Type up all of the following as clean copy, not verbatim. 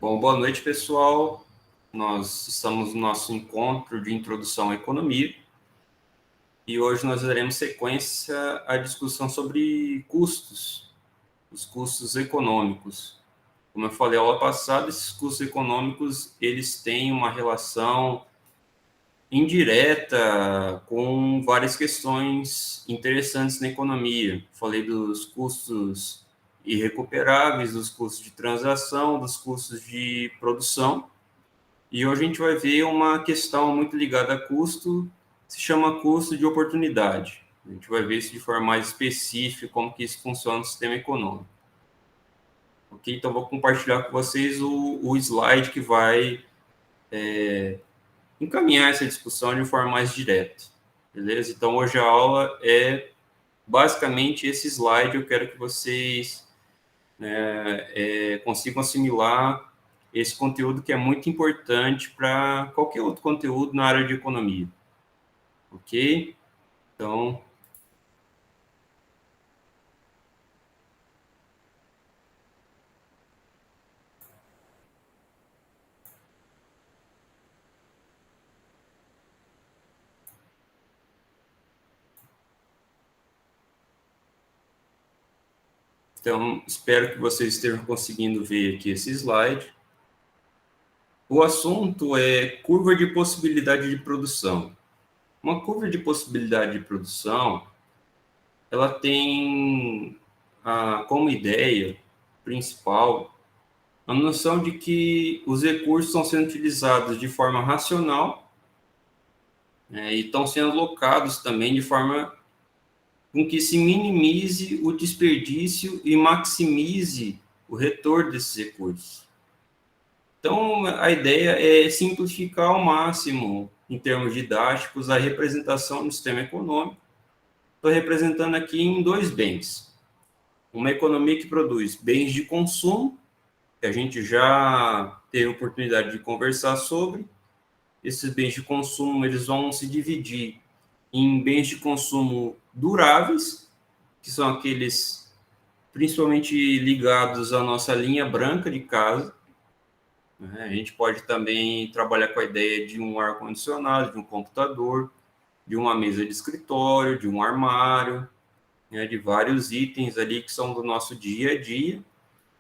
Bom, boa noite, pessoal. Nós estamos no nosso encontro de introdução à economia e hoje nós daremos sequência à discussão sobre custos, os custos econômicos. Como eu falei na aula passada, esses custos econômicos, eles têm uma relação indireta com várias questões interessantes na economia. Falei dos custos irrecuperáveis, dos custos de transação, dos custos de produção. E hoje a gente vai ver uma questão muito ligada a custo, se chama custo de oportunidade. A gente vai ver isso de forma mais específica, como que isso funciona no sistema econômico. Ok? Então, vou compartilhar com vocês o slide que vai encaminhar essa discussão de forma mais direta. Beleza? Então, hoje a aula é basicamente esse slide. Eu quero que vocês consigam assimilar esse conteúdo que é muito importante para qualquer outro conteúdo na área de economia. Ok? Então, espero que vocês estejam conseguindo ver aqui esse slide. O assunto é curva de possibilidade de produção. Uma curva de possibilidade de produção, ela tem como ideia principal a noção de que os recursos estão sendo utilizados de forma racional, e estão sendo alocados também de forma com que se minimize o desperdício e maximize o retorno desses recursos. Então, a ideia é simplificar ao máximo, em termos didáticos, a representação do sistema econômico. Estou representando aqui em dois bens. Uma economia que produz bens de consumo, que a gente já teve oportunidade de conversar sobre. Esses bens de consumo, eles vão se dividir em bens de consumo duráveis, que são aqueles principalmente ligados à nossa linha branca de casa. A gente pode também trabalhar com a ideia de um ar-condicionado, de um computador, de uma mesa de escritório, de um armário, de vários itens ali que são do nosso dia a dia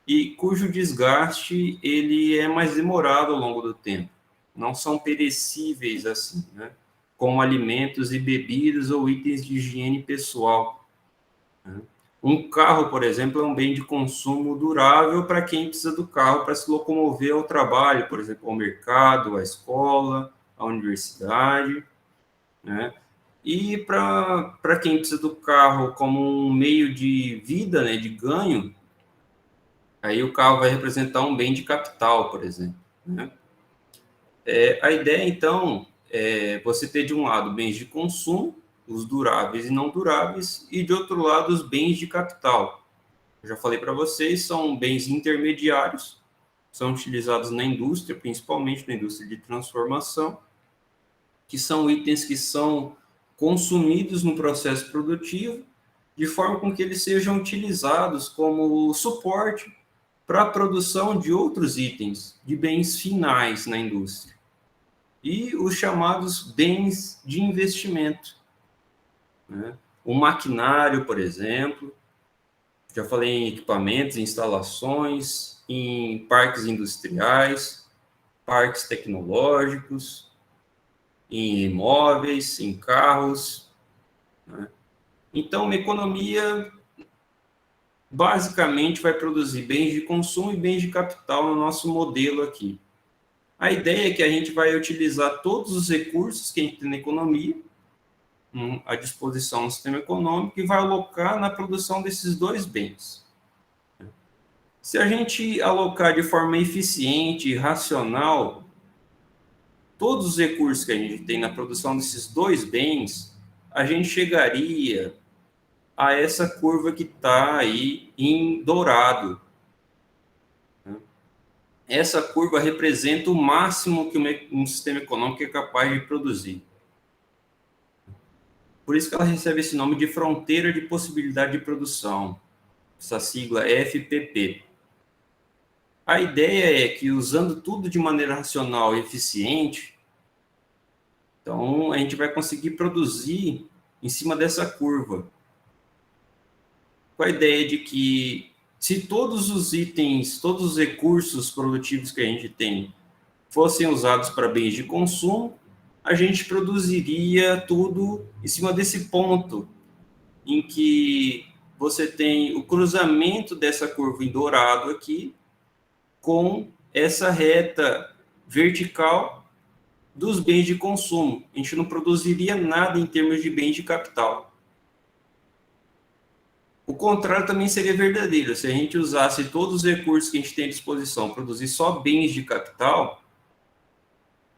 e cujo desgaste ele é mais demorado ao longo do tempo. Não são perecíveis assim, como alimentos e bebidas ou itens de higiene pessoal. Um carro, por exemplo, é um bem de consumo durável para quem precisa do carro para se locomover ao trabalho, por exemplo, ao mercado, à escola, à universidade, E para quem precisa do carro como um meio de vida, de ganho, aí o carro vai representar um bem de capital, por exemplo. A ideia, então, é você ter de um lado bens de consumo, os duráveis e não duráveis, e de outro lado os bens de capital. Eu já falei para vocês, são bens intermediários, são utilizados na indústria, principalmente na indústria de transformação, que são itens que são consumidos no processo produtivo, de forma com que eles sejam utilizados como suporte para a produção de outros itens, de bens finais na indústria. E os chamados bens de investimento. O maquinário, por exemplo, já falei em equipamentos, instalações, em parques industriais, parques tecnológicos, em imóveis, em carros. Então, uma economia basicamente vai produzir bens de consumo e bens de capital no nosso modelo aqui. A ideia é que a gente vai utilizar todos os recursos que a gente tem na economia à disposição do sistema econômico e vai alocar na produção desses dois bens. Se a gente alocar de forma eficiente e racional todos os recursos que a gente tem na produção desses dois bens, a gente chegaria a essa curva que está aí em dourado. Essa curva representa o máximo que um sistema econômico é capaz de produzir. Por isso que ela recebe esse nome de fronteira de possibilidade de produção, essa sigla FPP. A ideia é que, usando tudo de maneira racional e eficiente, então a gente vai conseguir produzir em cima dessa curva, com a ideia de que, se todos os itens, todos os recursos produtivos que a gente tem fossem usados para bens de consumo, a gente produziria tudo em cima desse ponto, em que você tem o cruzamento dessa curva em dourado aqui, com essa reta vertical dos bens de consumo. A gente não produziria nada em termos de bens de capital. O contrário também seria verdadeiro. Se a gente usasse todos os recursos que a gente tem à disposição, produzir só bens de capital,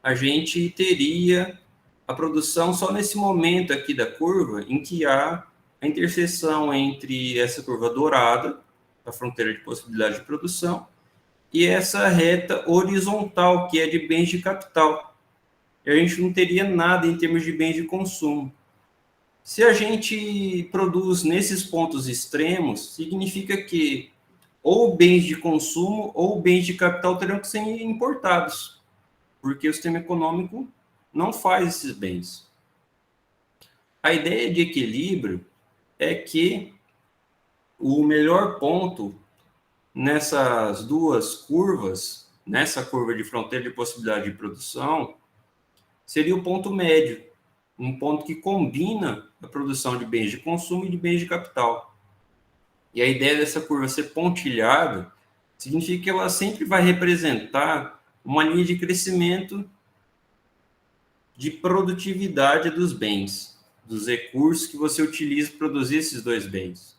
a gente teria a produção só nesse momento aqui da curva, em que há a interseção entre essa curva dourada, a fronteira de possibilidade de produção, e essa reta horizontal, que é de bens de capital. E a gente não teria nada em termos de bens de consumo. Se a gente produz nesses pontos extremos, significa que ou bens de consumo ou bens de capital terão que ser importados, porque o sistema econômico não faz esses bens. A ideia de equilíbrio é que o melhor ponto nessas duas curvas, nessa curva de fronteira de possibilidade de produção, seria o ponto médio, um ponto que combina a produção de bens de consumo e de bens de capital. E a ideia dessa curva ser pontilhada significa que ela sempre vai representar uma linha de crescimento de produtividade dos bens, dos recursos que você utiliza para produzir esses dois bens.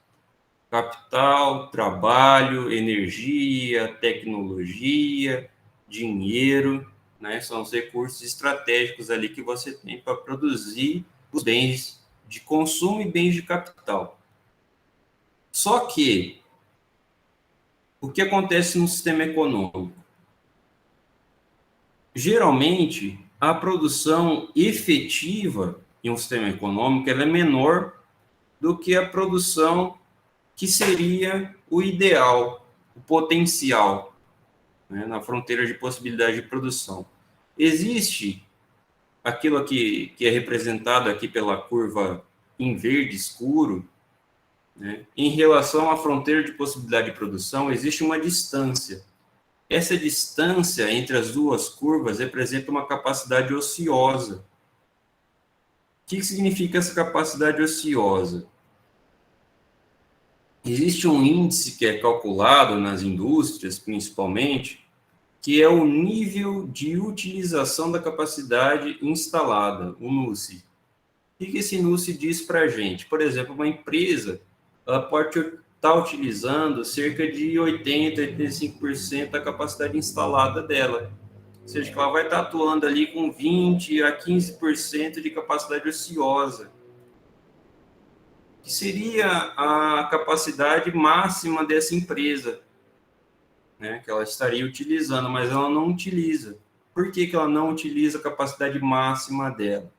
Capital, trabalho, energia, tecnologia, dinheiro, né? São os recursos estratégicos ali que você tem para produzir os bens de consumo e bens de capital. Só que, o que acontece no sistema econômico? Geralmente, a produção efetiva em um sistema econômico ela é menor do que a produção que seria o ideal, o potencial, né, na fronteira de possibilidade de produção. Existe aquilo aqui que é representado aqui pela curva em verde escuro, né, em relação à fronteira de possibilidade de produção, existe uma distância. Essa distância entre as duas curvas representa uma capacidade ociosa. O que significa essa capacidade ociosa? Existe um índice que é calculado nas indústrias, principalmente, que é o nível de utilização da capacidade instalada, o NUSI. O que esse NUSI diz para a gente? Por exemplo, uma empresa ela pode estar utilizando cerca de 80%, 85% da capacidade instalada dela. Ou seja, que ela vai estar atuando ali com 20% a 15% de capacidade ociosa, que seria a capacidade máxima dessa empresa, né, que ela estaria utilizando, mas ela não utiliza. Por que ela não utiliza a capacidade máxima dela?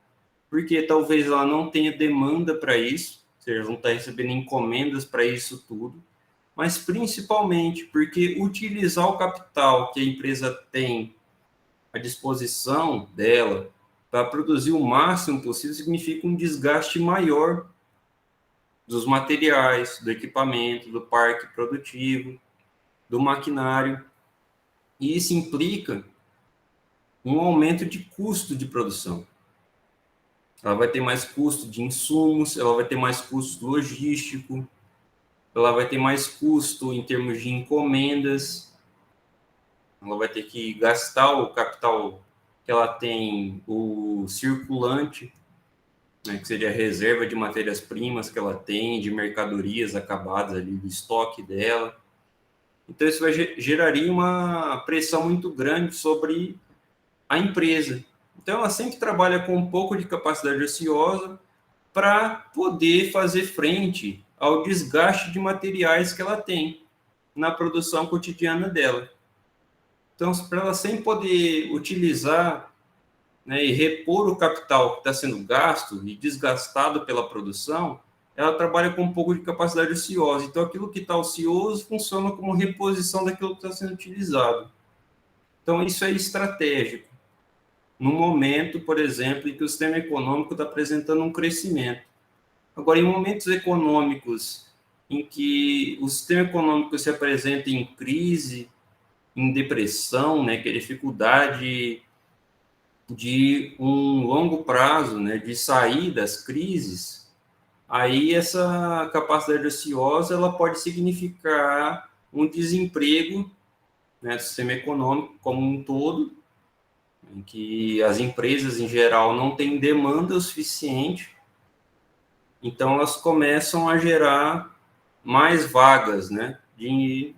Porque talvez ela não tenha demanda para isso, ou seja, não está recebendo encomendas para isso tudo, mas principalmente porque utilizar o capital que a empresa tem à disposição dela para produzir o máximo possível significa um desgaste maior dos materiais, do equipamento, do parque produtivo, do maquinário, e isso implica um aumento de custo de produção. Ela vai ter mais custo de insumos, ela vai ter mais custo logístico, ela vai ter mais custo em termos de encomendas, ela vai ter que gastar o capital que ela tem, o circulante, né, que seria a reserva de matérias-primas que ela tem, de mercadorias acabadas ali do estoque dela. Então, isso geraria uma pressão muito grande sobre a empresa. Então, ela sempre trabalha com um pouco de capacidade ociosa para poder fazer frente ao desgaste de materiais que ela tem na produção cotidiana dela. Então, para ela sempre poder utilizar, né, e repor o capital que está sendo gasto e desgastado pela produção, ela trabalha com um pouco de capacidade ociosa. Então, aquilo que está ocioso funciona como reposição daquilo que está sendo utilizado. Então, isso é estratégico. No momento, por exemplo, em que o sistema econômico está apresentando um crescimento. Agora, em momentos econômicos em que o sistema econômico se apresenta em crise, em depressão, né, que é dificuldade de um longo prazo, né, de sair das crises, aí essa capacidade ociosa ela pode significar um desemprego, né, do sistema econômico como um todo, em que as empresas em geral não têm demanda o suficiente, então elas começam a gerar mais vagas, né, de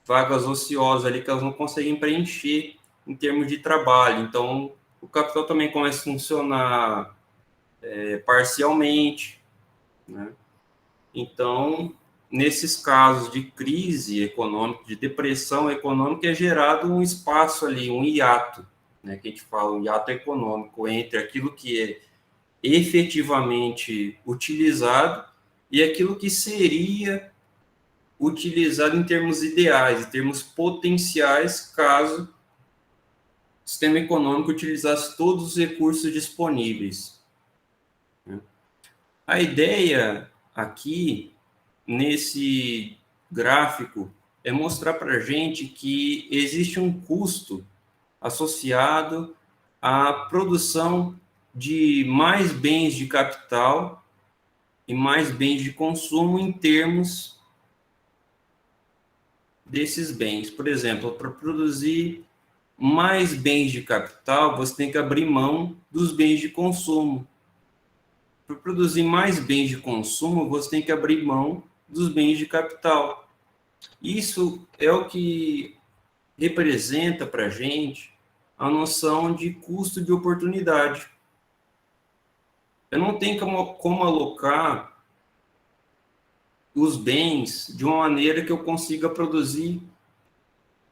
vagas ociosas ali que elas não conseguem preencher em termos de trabalho. Então, o capital também começa a funcionar parcialmente, né? Então, nesses casos de crise econômica, de depressão econômica, é gerado um espaço ali, um hiato, né, que a gente fala, um hiato econômico entre aquilo que é efetivamente utilizado e aquilo que seria utilizado em termos ideais, em termos potenciais, caso o sistema econômico utilizasse todos os recursos disponíveis. A ideia aqui, nesse gráfico, é mostrar para a gente que existe um custo associado à produção de mais bens de capital e mais bens de consumo em termos desses bens. Por exemplo, para produzir mais bens de capital, você tem que abrir mão dos bens de consumo. Para produzir mais bens de consumo, você tem que abrir mão dos bens de capital. Isso é o que representa para a gente a noção de custo de oportunidade. Eu não tenho como alocar os bens de uma maneira que eu consiga produzir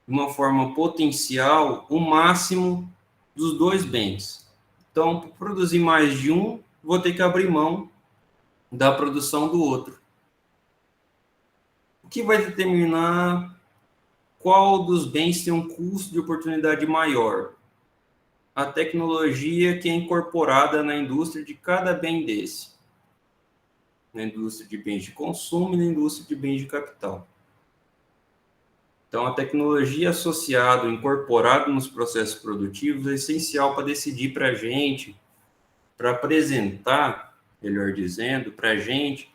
de uma forma potencial o máximo dos dois bens. Então, para produzir mais de um, vou ter que abrir mão da produção do outro. O que vai determinar qual dos bens tem um custo de oportunidade maior? A tecnologia que é incorporada na indústria de cada bem desse. Na indústria de bens de consumo e na indústria de bens de capital. Então, a tecnologia associada, incorporada nos processos produtivos é essencial para decidir para a gente, para apresentar, melhor dizendo, para a gente,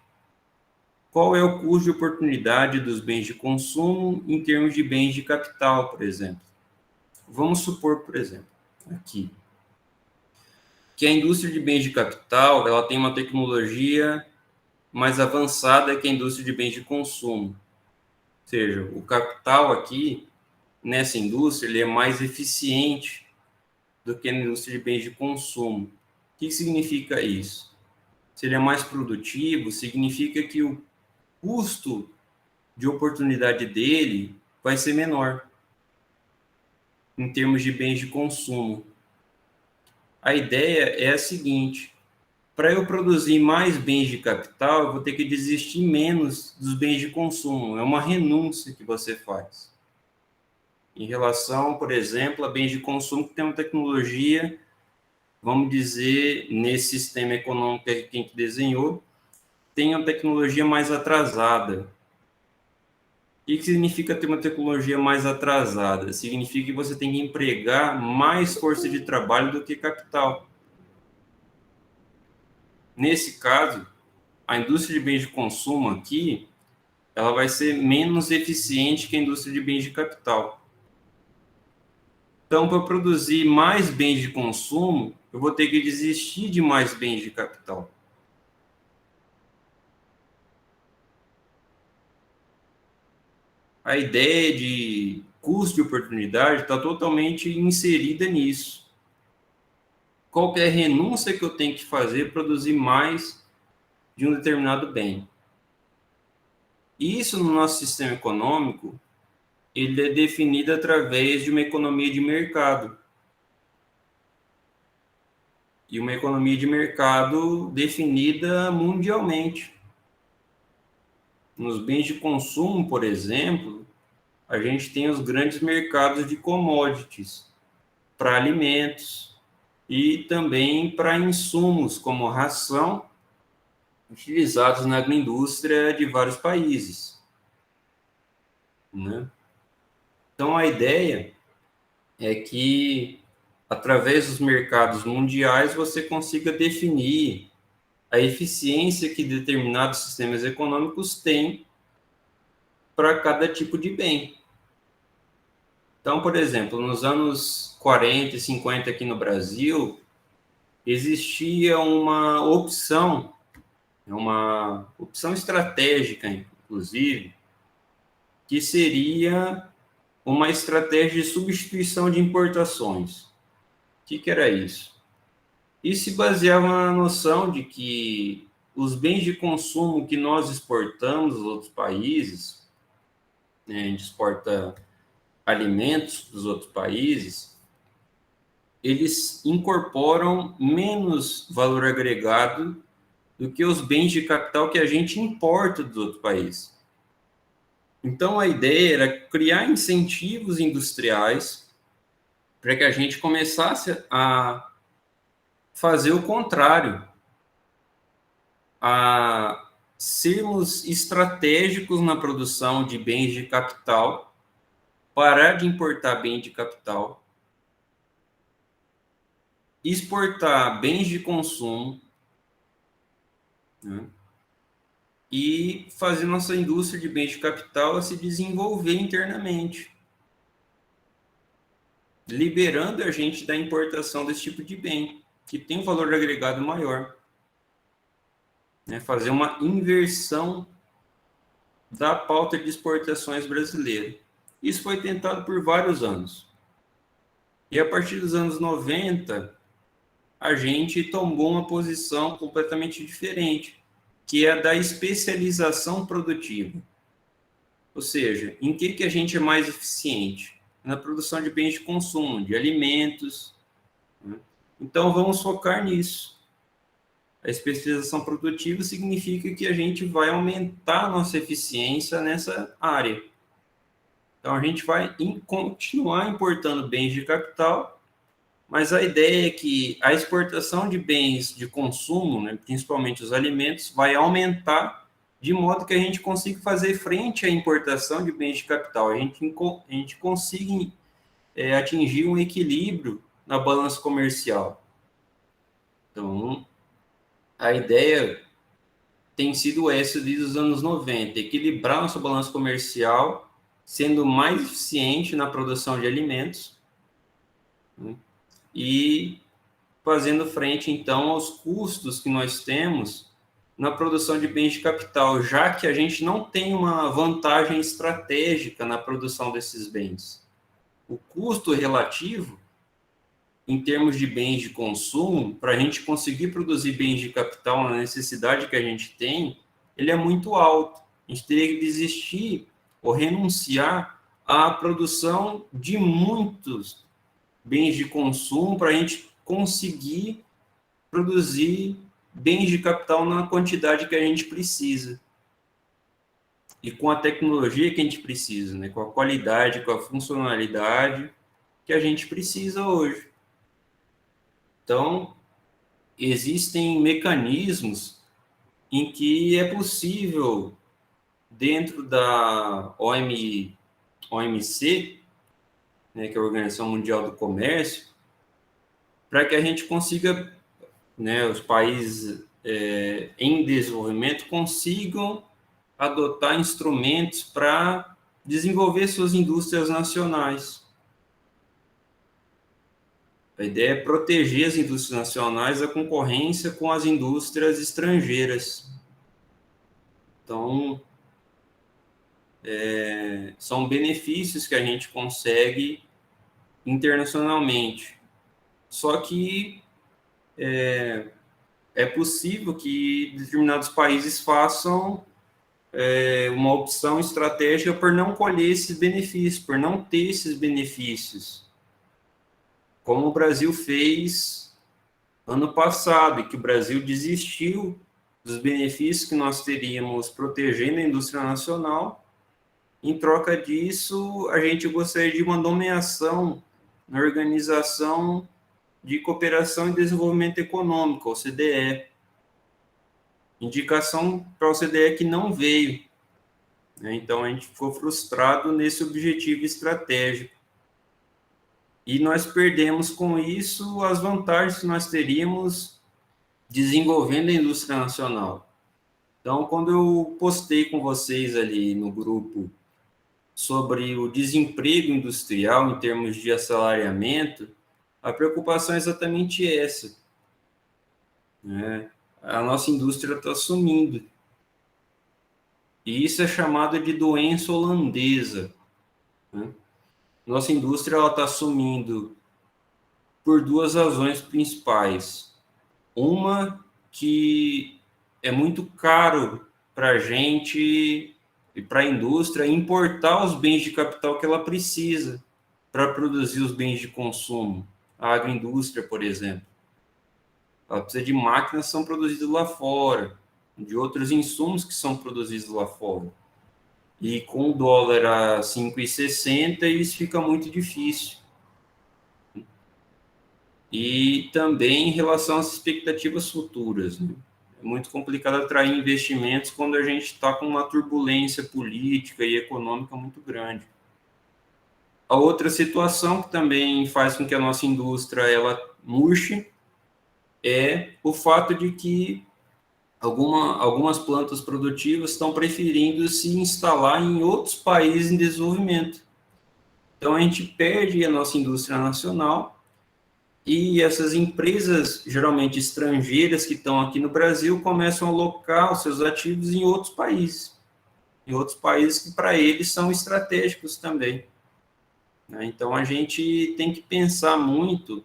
qual é o custo de oportunidade dos bens de consumo em termos de bens de capital, por exemplo. Vamos supor, por exemplo, aqui, que a indústria de bens de capital ela tem uma tecnologia mais avançada que a indústria de bens de consumo. Ou seja, o capital aqui, nessa indústria, ele é mais eficiente do que na indústria de bens de consumo. O que significa isso? Se ele é mais produtivo, significa que o custo de oportunidade dele vai ser menor em termos de bens de consumo. A ideia é a seguinte: para eu produzir mais bens de capital, eu vou ter que desistir menos dos bens de consumo. É uma renúncia que você faz. Em relação, por exemplo, a bens de consumo que tem uma tecnologia, vamos dizer, nesse sistema econômico que a gente desenhou, tem uma tecnologia mais atrasada. O que significa ter uma tecnologia mais atrasada? Significa que você tem que empregar mais força de trabalho do que capital. Nesse caso, a indústria de bens de consumo aqui, ela vai ser menos eficiente que a indústria de bens de capital. Então, para produzir mais bens de consumo, eu vou ter que desistir de mais bens de capital. A ideia de custo de oportunidade está totalmente inserida nisso. Qual que é a renúncia que eu tenho que fazer para produzir mais de um determinado bem? E isso no nosso sistema econômico, ele é definido através de uma economia de mercado. E uma economia de mercado definida mundialmente. Nos bens de consumo, por exemplo, a gente tem os grandes mercados de commodities para alimentos e também para insumos como ração, utilizados na agroindústria de vários países, né? Então, a ideia é que, através dos mercados mundiais, você consiga definir a eficiência que determinados sistemas econômicos têm para cada tipo de bem. Então, por exemplo, nos anos 40 e 50 aqui no Brasil, existia uma opção estratégica, inclusive, que seria uma estratégia de substituição de importações. O que era isso? Isso se baseava na noção de que os bens de consumo que nós exportamos dos outros países, né, a gente exporta alimentos dos outros países, eles incorporam menos valor agregado do que os bens de capital que a gente importa dos outros países. Então, a ideia era criar incentivos industriais para que a gente começasse a fazer o contrário, a sermos estratégicos na produção de bens de capital, parar de importar bens de capital, exportar bens de consumo, né, e fazer nossa indústria de bens de capital a se desenvolver internamente, liberando a gente da importação desse tipo de bem, que tem um valor agregado maior. Né? Fazer uma inversão da pauta de exportações brasileira. Isso foi tentado por vários anos. E a partir dos anos 90, a gente tomou uma posição completamente diferente, que é a da especialização produtiva. Ou seja, em que a gente é mais eficiente? Na produção de bens de consumo, de alimentos. Né? Então, vamos focar nisso. A especialização produtiva significa que a gente vai aumentar a nossa eficiência nessa área. Então, a gente vai continuar importando bens de capital, mas a ideia é que a exportação de bens de consumo, né, principalmente os alimentos, vai aumentar de modo que a gente consiga fazer frente à importação de bens de capital. A gente consiga atingir um equilíbrio na balança comercial. Então, a ideia tem sido essa desde os anos 90, equilibrar nossa balança comercial, sendo mais eficiente na produção de alimentos, né, e fazendo frente, então, aos custos que nós temos na produção de bens de capital, já que a gente não tem uma vantagem estratégica na produção desses bens. O custo relativo, em termos de bens de consumo, para a gente conseguir produzir bens de capital na necessidade que a gente tem, ele é muito alto. A gente teria que desistir ou renunciar à produção de muitos bens de consumo para a gente conseguir produzir bens de capital na quantidade que a gente precisa. E com a tecnologia que a gente precisa, né? Com a qualidade, com a funcionalidade que a gente precisa hoje. Então, existem mecanismos em que é possível, dentro da OMC, né, que é a Organização Mundial do Comércio, para que a gente consiga, né, os países em desenvolvimento consigam adotar instrumentos para desenvolver suas indústrias nacionais. A ideia é proteger as indústrias nacionais da concorrência com as indústrias estrangeiras. Então, são benefícios que a gente consegue internacionalmente. Só que é possível que determinados países façam uma opção estratégica por não colher esses benefícios, por não ter esses benefícios. Como o Brasil fez ano passado, e que o Brasil desistiu dos benefícios que nós teríamos protegendo a indústria nacional. Em troca disso, a gente gostaria de uma nomeação na Organização de Cooperação e Desenvolvimento Econômico, OCDE. Indicação para a OCDE que não veio. Então, a gente ficou frustrado nesse objetivo estratégico. E nós perdemos com isso as vantagens que nós teríamos desenvolvendo a indústria nacional. Então, quando eu postei com vocês ali no grupo sobre o desemprego industrial em termos de assalariamento, a preocupação é exatamente essa, né? A nossa indústria está sumindo. E isso é chamado de doença holandesa, né? Nossa indústria está sumindo por duas razões principais. Uma, que é muito caro para a gente e para a indústria importar os bens de capital que ela precisa para produzir os bens de consumo. A agroindústria, por exemplo. Ela precisa de máquinas que são produzidas lá fora, de outros insumos que são produzidos lá fora. E com o dólar a 5,60, isso fica muito difícil. E também em relação às expectativas futuras, né? É muito complicado atrair investimentos quando a gente está com uma turbulência política e econômica muito grande. A outra situação que também faz com que a nossa indústria ela murche é o fato de que algumas plantas produtivas estão preferindo se instalar em outros países em desenvolvimento. Então, a gente perde a nossa indústria nacional e essas empresas, geralmente estrangeiras, que estão aqui no Brasil, começam a alocar os seus ativos em outros países que para eles são estratégicos também. Então, a gente tem que pensar muito,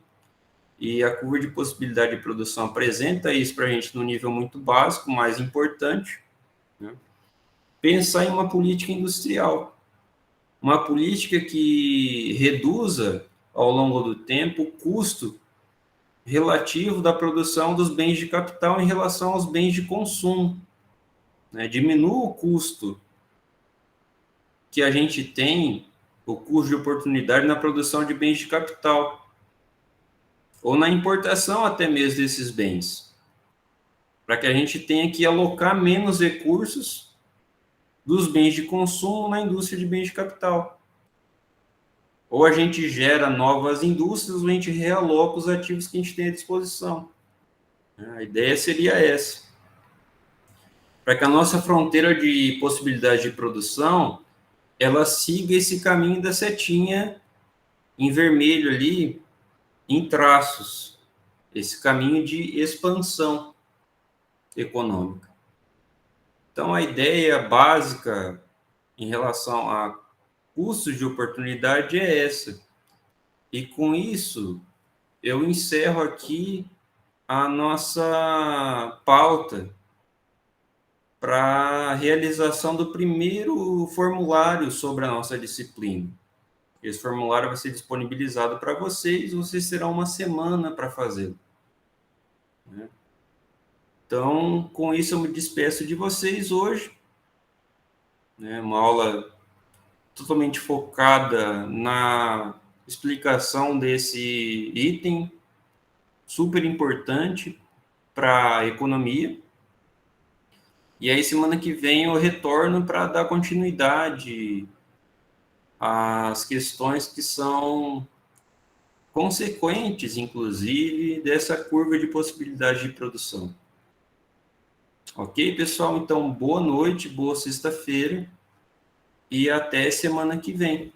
e a curva de possibilidade de produção apresenta isso para a gente no nível muito básico, mais importante, né? Pensar em uma política industrial, uma política que reduza, ao longo do tempo, o custo relativo da produção dos bens de capital em relação aos bens de consumo, né? Diminua o custo que a gente tem, o custo de oportunidade na produção de bens de capital, ou na importação até mesmo desses bens, para que a gente tenha que alocar menos recursos dos bens de consumo na indústria de bens de capital. Ou a gente gera novas indústrias, ou a gente realoca os ativos que a gente tem à disposição. A ideia seria essa. Para que a nossa fronteira de possibilidade de produção, ela siga esse caminho da setinha em vermelho ali, em traços. Esse caminho de expansão econômica. Então, a ideia básica em relação a custos de oportunidade é essa. E com isso, eu encerro aqui a nossa pauta para a realização do primeiro formulário sobre a nossa disciplina. Esse formulário vai ser disponibilizado para vocês, vocês terão uma semana para fazê-lo, né? Então, com isso, eu me despeço de vocês hoje, né? Uma aula totalmente focada na explicação desse item super importante para a economia. E aí, semana que vem, eu retorno para dar continuidade às questões que são consequentes, inclusive, dessa curva de possibilidade de produção. Ok, pessoal? Então, boa noite, boa sexta-feira e até semana que vem.